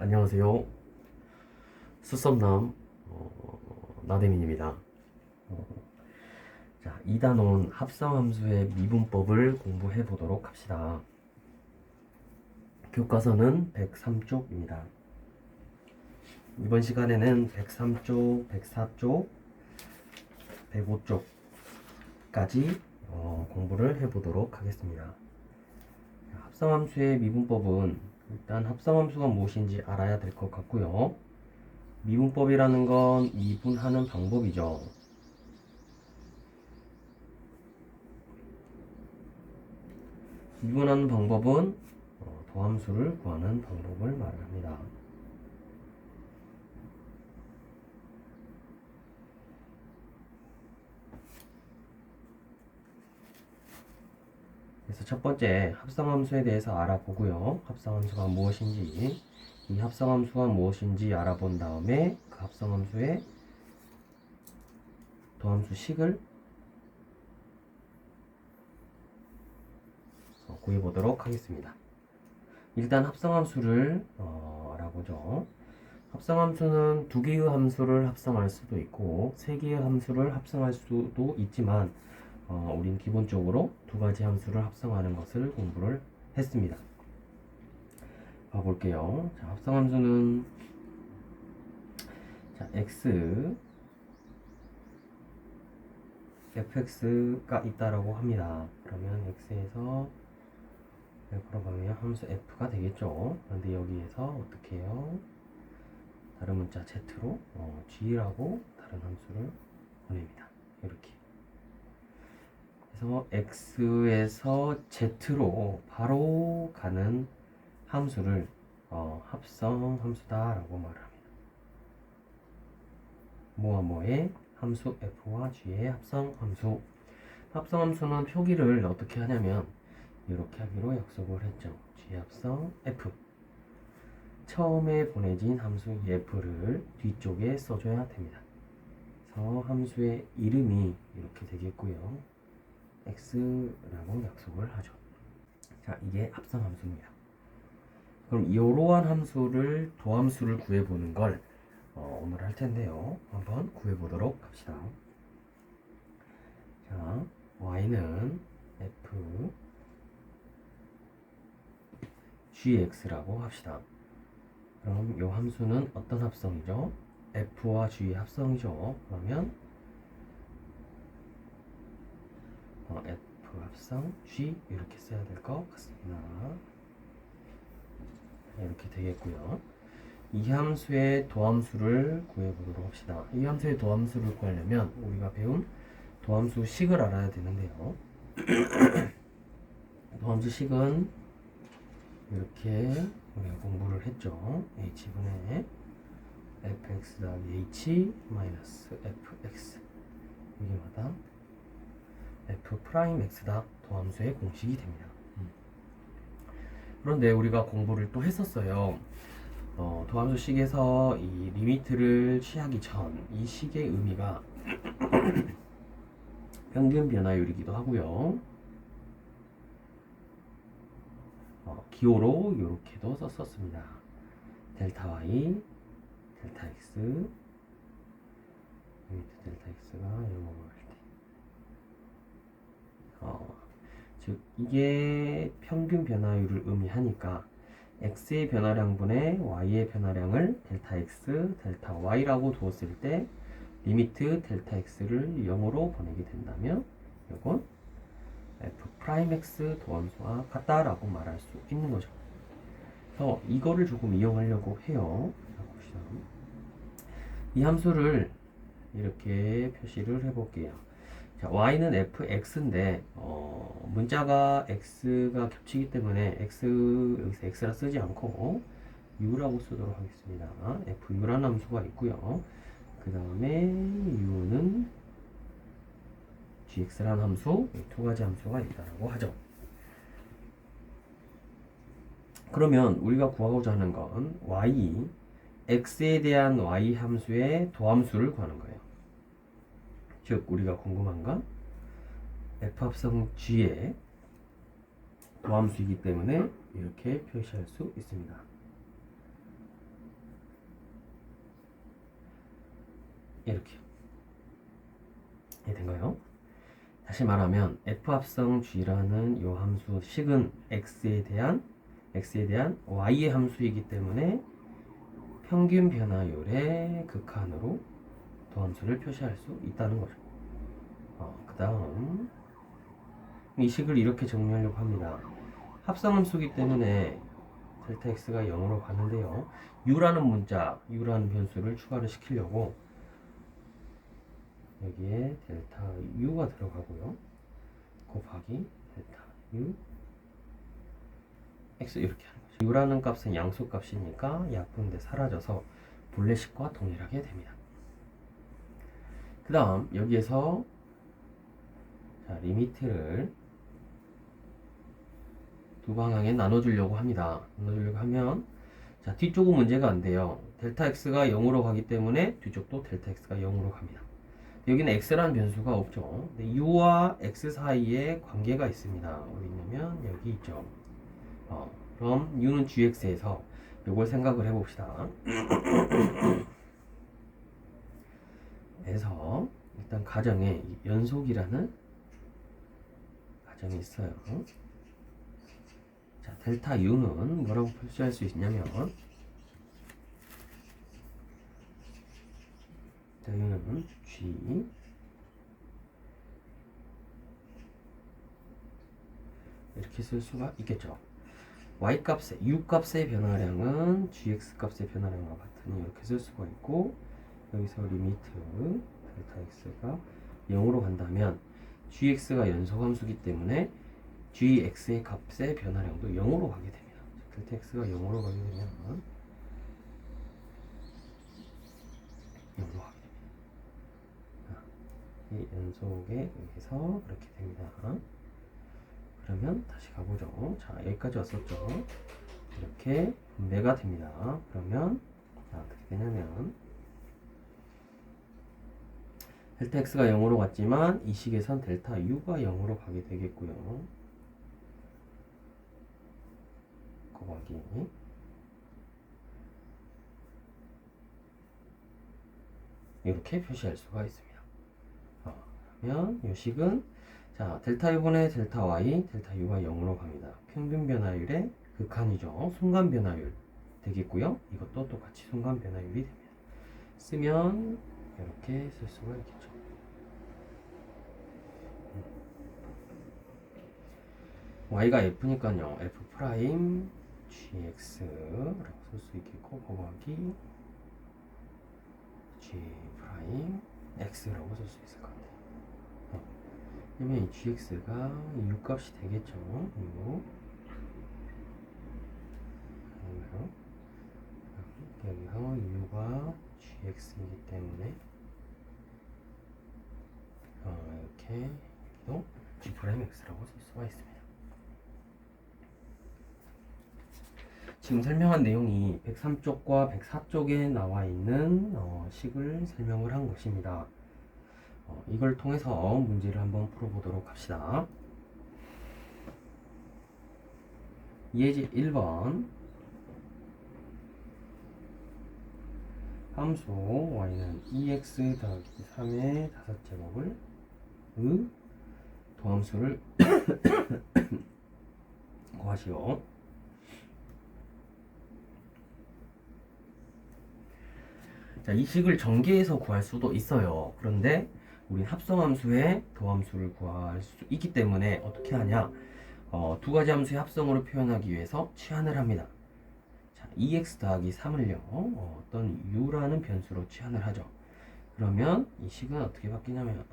안녕하세요. 수썸남 나대민입니다. 자, 2단원 합성함수의 미분법을 공부해 보도록 합시다. 교과서는 103쪽입니다. 이번 시간에는 103쪽, 104쪽, 105쪽까지 공부를 해 보도록 하겠습니다. 합성함수의 미분법은 일단 합성함수가 무엇인지 알아야 될 것 같고요. 미분법이라는 건 미분하는 방법이죠. 미분하는 방법은 도함수를 구하는 방법을 말합니다. 그래서 첫 번째 합성함수에 대해서 알아보고요. 합성함수가 무엇인지, 이 합성함수가 무엇인지 알아본 다음에 그 합성함수의 도함수 식을 구해보도록 하겠습니다. 일단 합성함수를 알아보죠. 합성함수는 두 개의 함수를 합성할 수도 있고 세 개의 함수를 합성할 수도 있지만 우린 기본적으로 두 가지 함수를 합성하는 것을 공부를 했습니다. 봐볼게요. 자, 합성함수는 자, x fx가 있다라고 합니다. 그러면 x에서 100% 가면 함수 f가 되겠죠. 그런데 여기에서 어떻게 해요? 다른 문자 z로 g라고 다른 함수를 보냅니다. 이렇게. 그래서 x에서 z로 바로 가는 함수를 합성 함수다라고 말합니다. 뭐와 뭐의 함수 f와 g의 합성 함수. 합성 함수는 표기를 어떻게 하냐면 이렇게 하기로 약속을 했죠. g 합성 f. 처음에 보내진 함수 f를 뒤쪽에 써줘야 됩니다. 그래서 함수의 이름이 이렇게 되겠고요. x라고 약속을 하죠. 자, 이게 합성 함수입니다. 그럼 이러한 함수를 도함수를 구해보는 걸 오늘 할 텐데요. 한번 구해보도록 합시다. 자, y는 f gx라고 합시다. 그럼 이 함수는 어떤 합성이죠? f와 g 합성이죠. 그러면 f 합성 g 이렇게 써야 될 것 같습니다. 이렇게 되겠고요. 이 함수의 도함수를 구해보도록 합시다. 이 함수의 도함수를 구하려면 우리가 배운 도함수 식을 알아야 되는데요. 도함수 식은 이렇게 우리가 공부를 했죠. h분의 fx 더하기 h 마이너스 fx 여기마다 f 프라임 x다 도함수의 공식이 됩니다. 그런데 우리가 공부를 또 했었어요. 도함수 식에서 이 리미트를 취하기 전 이 식의 의미가 평균 변화율이기도 하고요. 기호로 이렇게도 썼었습니다. 델타 y, 델타 x, 리미트 델타 x가 이런 즉 이게 평균 변화율을 의미하니까 x의 변화량분의 y의 변화량을 델타 x, 델타 y라고 두었을 때 리미트 델타 x를 0으로 보내게 된다면 이건 f 프라임 x 도함수와 같다라고 말할 수 있는 거죠. 그래서 이거를 조금 이용하려고 해요. 자, 봅시다. 이 함수를 이렇게 표시를 해볼게요. 자, y는 fx인데 문자가 x가 겹치기 때문에 여기서 x라 쓰지 않고 u라고 쓰도록 하겠습니다. fu라는 함수가 있고요. 그 다음에 u는 gx라는 함수, 두 가지 함수가 있다고 하죠. 그러면 우리가 구하고자 하는 건 y, x에 대한 y 함수의 도함수를 구하는 거예요. 즉 우리가 궁금한 건 f 합성 g의 도함수이기 때문에 이렇게 표시할 수 있습니다. 이렇게 이해된가요? 다시 말하면 f 합성 g라는 요 함수 식은 x에 대한 y의 함수이기 때문에 평균 변화율의 극한으로 도함수를 표시할 수 있다는 거죠. 그 다음 이 식을 이렇게 정리하려고 합니다. 합성함수기 때문에 델타 x가 0으로 가는데요. u라는 문자, u라는 변수를 추가를 시키려고 여기에 델타 u가 들어가고요. 곱하기 델타 u x 이렇게 하는 거죠. u라는 값은 양수값이니까 약분돼 사라져서 본래식과 동일하게 됩니다. 그 다음 여기에서 자, 리미트를 두 방향에 나눠주려고 합니다. 나눠주려고 하면 자, 뒤쪽은 문제가 안 돼요. 델타 x가 0으로 가기 때문에 뒤쪽도 델타 x가 0으로 갑니다. 여기는 x라는 변수가 없죠. 근데 u와 x 사이에 관계가 있습니다. 어디 있냐면 여기 있죠. 그럼 u는 gx에서 이걸 생각을 해봅시다. 그래서 일단 가정에 연속이라는 가정이 있어요. 자, 델타 u는 뭐라고 표시할 수 있냐면 델타 u는 g 이렇게 쓸 수가 있겠죠. y 값의 u 값의 변화량은 gx 값의 변화량과 같으니 이렇게 쓸 수가 있고 여기서 리미트 델타 x가 0으로 간다면 gx가 연속함수기 때문에 gx의 값의 변화량도 0으로 가게 됩니다. 델타 x가 0으로 가게 되면 0으로 가게 됩니다. 이 연속에 의해서 그렇게 됩니다. 그러면 다시 가보죠. 자, 여기까지 왔었죠. 이렇게 분배가 됩니다. 그러면 자, 어떻게 되냐면 델타 x가 0으로 갔지만 이 식에선 델타 u가 0으로 가게 되겠고요. 곱하기 이렇게 표시할 수가 있습니다. 그러면 이 식은 자, 델타 u분의 델타 y, 델타 u가 0으로 갑니다. 평균 변화율의 극한이죠. 순간 변화율 되겠고요. 이것도 똑같이 순간 변화율이 됩니다. 쓰면 이렇게 쓸 수가 있겠죠. y가 f니까요. f 프라임 gx라고 쓸 수 있겠고 곱하기 g 프라임 x라고 쓸 수 있을 것 같아요. 그러면 이 gx가 u 값이 되겠죠. u 여기서 u가 gx이기 때문에 이렇게 여기도 g 프라임 x라고 쓸 수가 있습니다. 지금 설명한 내용이 103쪽과 104쪽에 나와 있는 식을 설명을 한 것입니다. 이걸 통해서 문제를 한번 풀어보도록 합시다. 예제 1번 함수 y는 2x 더하기 3의 5제곱을 도함수를 구하시오. 자, 이 식을 전개해서 구할 수도 있어요. 그런데 우리 합성함수의 도함수를 구할 수 있기 때문에 어떻게 하냐? 두 가지 함수의 합성으로 표현하기 위해서 치환을 합니다. 자, 2x 더하기 3을요. 어떤 u라는 변수로 치환을 하죠. 그러면 이 식은 어떻게 바뀌냐면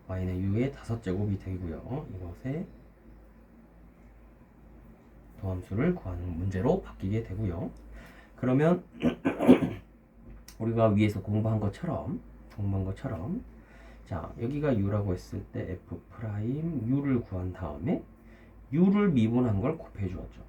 y는 u의 5제곱이 되고요. 이것에 도함수를 구하는 문제로 바뀌게 되고요. 그러면 우리가 위에서 공부한 것처럼 자, 여기가 u라고 했을 때 f 프라임 u를 구한 다음에 u를 미분한 걸 곱해 주었죠.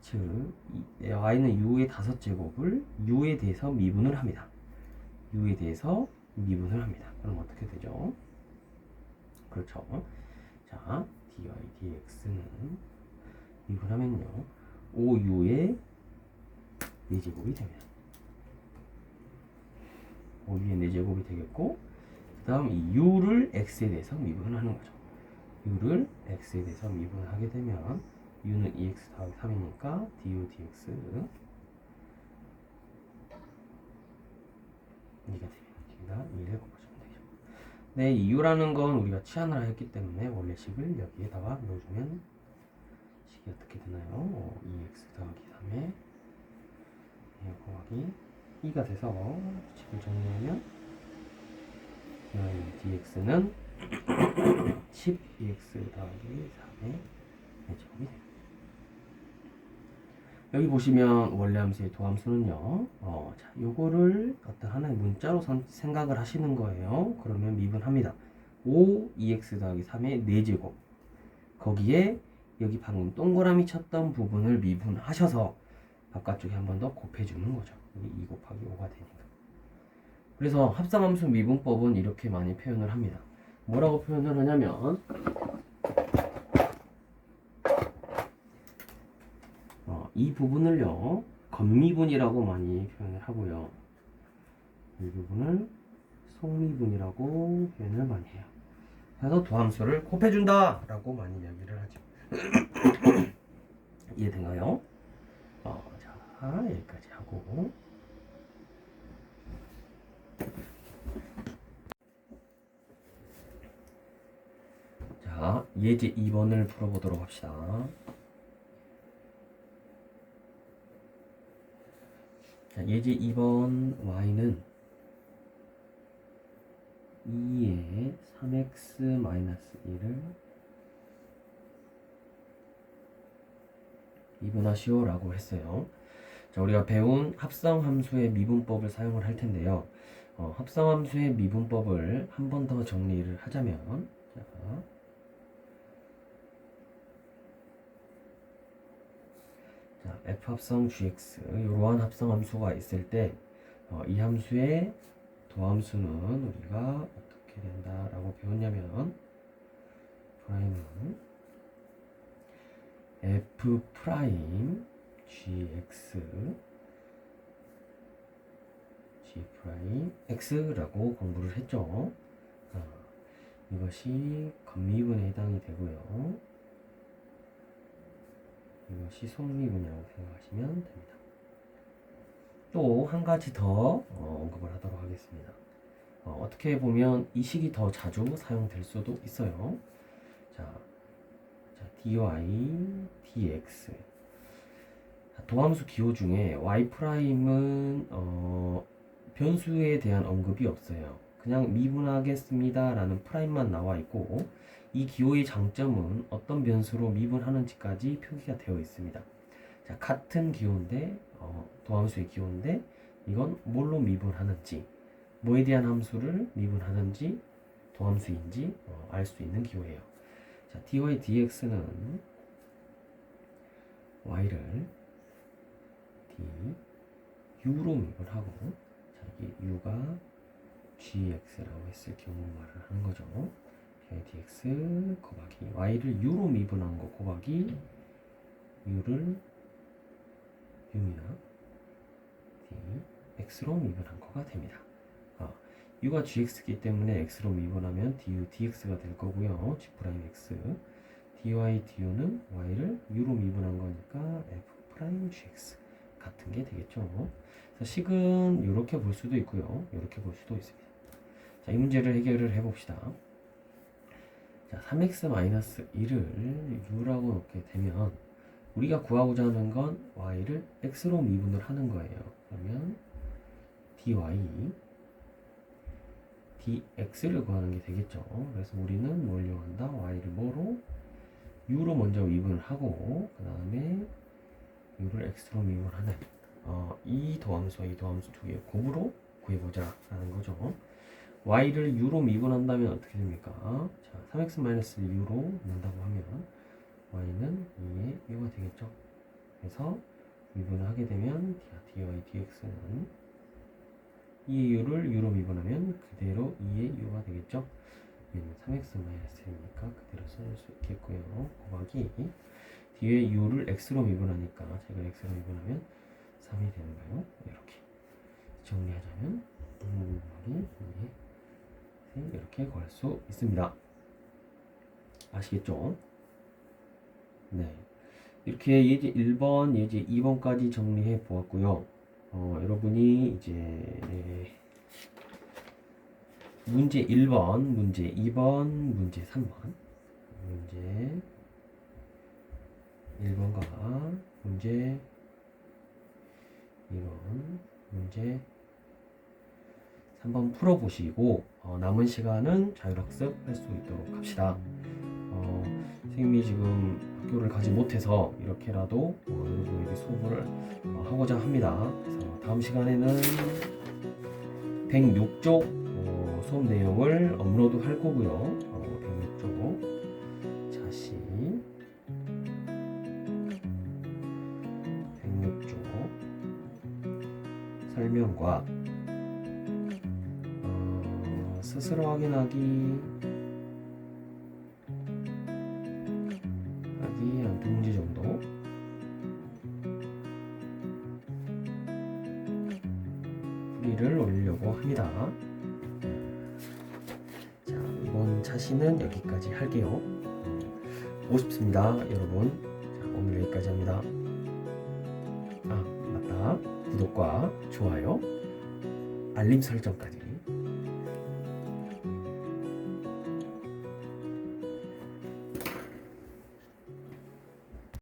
즉 y는 u의 5제곱을 u에 대해서 미분을 합니다. u에 대해서 미분을 합니다. 그럼 어떻게 되죠? 그렇죠. 자, dy dx는 미분하면요 5u의 4제곱이 됩니다. 5u의 4제곱이 되겠고, 그 다음 이 u를 x에 대해서 미분하는 거죠. u를 x에 대해서 미분하게 되면 u는 2x 더하기 3이니까 du dx 이가 됩니다. 2를 곱해주면 되죠. 네, 이 u라는 건 우리가 치환을 했기 때문에 원래 식을 여기에다가 넣어주면 식이 어떻게 되나요? 2x 더하기 3에 곱하기 2가 돼서 식을 정리하면 dx는 12x 더하기 3의 4제곱이 됩니다. 여기 보시면 원래 함수의 도함수는요, 자, 요거를 어떤 하나의 문자로 생각을 하시는 거예요. 그러면 미분합니다. 5, 2x 더하기 3의 4제곱. 거기에 여기 방금 동그라미 쳤던 부분을 미분하셔서 바깥쪽에 한 번 더 곱해주는 거죠. 여기 2 곱하기 5가 되니까. 그래서 합성함수 미분법은 이렇게 많이 표현을 합니다. 뭐라고 표현을 하냐면, 이 부분을요, 겉미분이라고 많이 표현을 하고요. 이 부분을 속미분이라고 표현을 많이 해요. 그래서 도함수를 곱해준다! 라고 많이 이야기를 하죠. 이해된가요? 자, 여기까지 하고. 자, 예제 2번을 풀어보도록 합시다. 자, 예제 2번 y는 2에 3x-1을 미분하시오 라고 했어요. 자, 우리가 배운 합성함수의 미분법을 사용을 할 텐데요. 합성함수의 미분법을 한 번 더 정리를 하자면, 자, f합성 gx 이러한 합성함수가 있을 때 이 함수의 도함수는 우리가 어떻게 된다라고 배웠냐면 프라임은 f 프라임 gx g 프라임 x라고 공부를 했죠. 이것이 겉미분에 해당이 되고요. 이것이 속미분이라고 생각하시면 됩니다. 또 한 가지 더 언급을 하도록 하겠습니다. 어떻게 보면 이 식이 더 자주 사용될 수도 있어요. 자, dy, dx. 도함수 기호 중에 y''은 변수에 대한 언급이 없어요. 그냥 미분하겠습니다 라는 프라임만 나와 있고, 이 기호의 장점은 어떤 변수로 미분하는지까지 표기가 되어 있습니다. 자, 같은 기호인데 도함수의 기호인데 이건 뭘로 미분하는지, 뭐에 대한 함수를 미분하는지 도함수인지 알 수 있는 기호예요. 자, dy dx는 y를 u로 미분하고, 자, 이게 u가 gx라고 했을 경우 말을 하는 거죠. dx 곱하기 y를 u로 미분한 거 곱하기 u를 u이나 dx로 미분한 거가 됩니다. u가 gx이기 때문에 x로 미분하면 du dx가 될 거고요. g 프라임 x dy du는 y를 u로 미분한 거니까 f 프라임 gx 같은 게 되겠죠. 그래서 식은 이렇게 볼 수도 있고요, 이렇게 볼 수도 있습니다. 자, 이 문제를 해결을 해봅시다. 자, 3x-1을 u라고 놓게 되면 우리가 구하고자 하는 건 y를 x로 미분을 하는 거예요. 그러면 dy dx를 구하는 게 되겠죠. 그래서 우리는 뭘 이용한다? y를 뭐로? u로 먼저 미분을 하고, 그 다음에 u를 x로 미분하는 이 도함수와 이 도함수 두 개의 곱으로 구해보자 라는 거죠. y를 u로 미분한다면 어떻게 됩니까? 자, 3x-u로 넣는다고 하면 y는 2의 u가 되겠죠. 그래서 미분을 하게 되면 dy dx는 2의 u를 u로 미분하면 그대로 2의 u가 되겠죠. 얘는 3x-1이니까 그대로 쓸 수 있겠고요. 곱하기 뒤에 u를 x로 미분하니까 제가 x로 미분하면 3이 되는 거예요. 이렇게 정리하자면 이렇게 구할 수 있습니다. 아시겠죠? 네. 이렇게 예제 1번, 예제 2번까지 정리해 보았고요. 여러분이 이제 문제 1번, 문제 2번, 문제 3번, 문제 1번과 문제 2번, 문제 3번 풀어보시고 남은 시간은 자율학습 할 수 있도록 합시다. 선생님이 지금 학교를 가지 못해서 이렇게라도 여러분에게 수업을 하고자 합니다. 그래서 다음 시간에는 106쪽 수업 내용을 업로드 할 거고요. 106쪽 자시 106쪽 설명과 스스로 확인하기 한 2문제 정도 풀이를 올리려고 합니다. 자, 이번 자시는 여기까지 할게요. 보고 싶습니다, 여러분. 자, 오늘 여기까지 합니다. 아, 맞다. 구독과 좋아요, 알림 설정까지